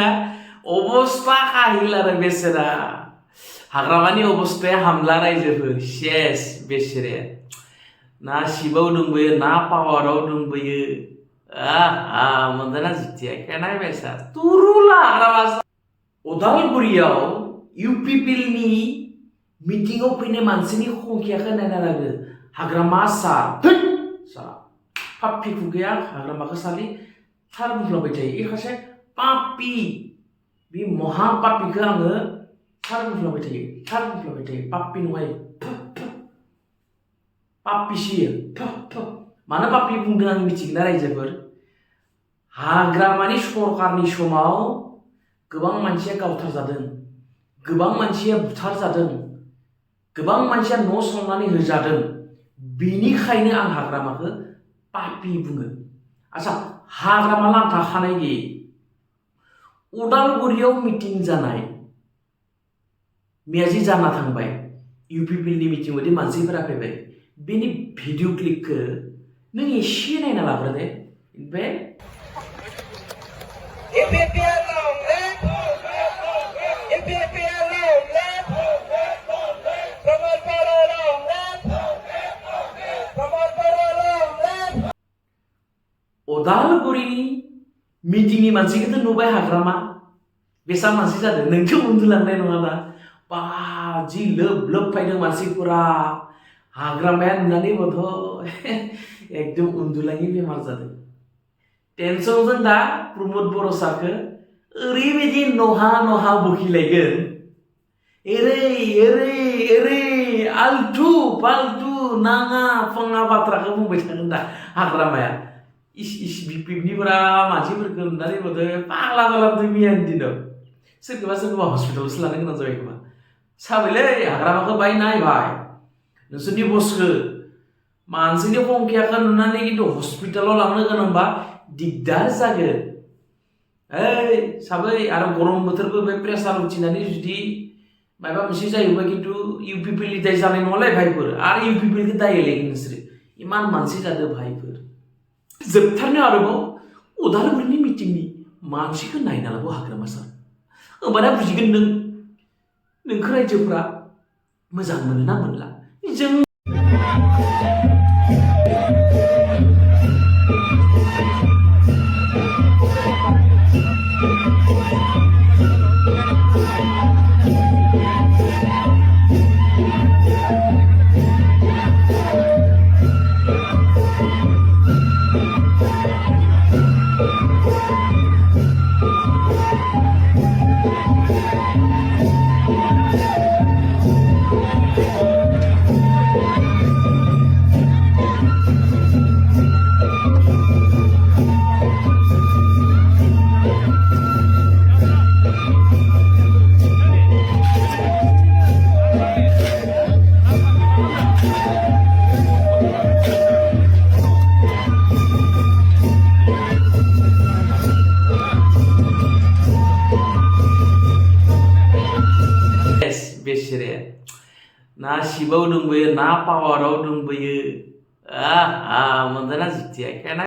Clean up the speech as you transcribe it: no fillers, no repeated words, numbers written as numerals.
ना अबस्था काहिल आरो बेसेरा हाग्रामानि अबस्थाया हामला रायजोफोर सेस बेसेरे ना शिबाव दंबोयो ना पावाराव दंबोयो मोनदोंना जितिया केनाय बायसा तुरुला हाग्रामा उदालगुरियाव इउपिपिएलनि मिटिंआव फैनाय मानसिनि संख्याखौ नायना लागो हाग्रामा सार पाप्पि खुगाया हाग्रामाखौ सालि थार बुंफ्लाबाय थायो एखासे पाप्पि बे महा पाप्पिखौ आङो थार बुंफ्लाबाय थायो पाप्पि नङा पाप्पिसियो मानो पाप्पि बुंदों आं मिथिगोना रायजोफोर हाग्रामानि सरकारनि समाव गोबां मानसिया गावथार जादों गोबां मानसिया बुथार जादों गोबां मानसिया न' संनानै होजादों बेनिखायनो आं हाग्रामाखौ पाप्पि बुङो आच्छा हाग्रामा लांथा खानाय गैयै उदालगुरियाव मिटिं जानाय मैयाजि जाना थांबाय इउपिपिएलनि मिटिं बायदि मानसिफोरा फैबाय बेनि भिडिअ क्लिपखौ नों एसे नायना लाग्रो दे बे उदालगुरिनि मिटिंनि मानसिखौथ' नुबाय हाग्रामा बेसेबां मानसि जादों नोंखौ उन्दुलांनाय नङा दा बा जि लोब लोब फैदों मानसिफोरा हाग्रामाया नुनानै बथ' एकदम उन्दुलाङि बेमार जादों टेनसनजों दा प्रमद बर' सारखौ ओरैबायदि नहा बखिलायगोन एरै आल्थु फाल्थु नाङा फाङा बाथ्राखौ बुंबाय थागोन दा हाग्रामाया इस बिपिएफनिफोरा मानसिफोरखौ नुनानै बथ' पागला जालांदों मैयानि दिनाव सोरखौबा हस्पिटालावसो लानो गोनां जाबाय खोमा साबायलै हाग्रामाखौ बाय नायबाय नोंसोरनि बसखौ मानसिनि संख्याखौ नुनानै खिन्थु हस्पिटालाव लांनो गोनांबा दिगदार जागोन साबै आरो गरम बोथोरबो बे प्रेसार उथिनानै जुदि माबा मोनसे जायोबा खिन्थु इउपिपिएलनि दाय जानाय नङालै भाइफोर आरो इउपिपिएलखौ दाय होलायगोन नोंसोरो इमान मानसि जादों भाइफोर जोबथारनो आरोबाव उदालगुरिनि मिटिंनि मानसिखौ नायना लाबो हाग्रामा सार होमबाना बुजिगोन नोंखौ रायजोफ्रा मोजां मोनो ना मोनला जों बेसेरे ना शिबाव दंबोयो ना पावाराव दंबोयो मोनदोंना जितिया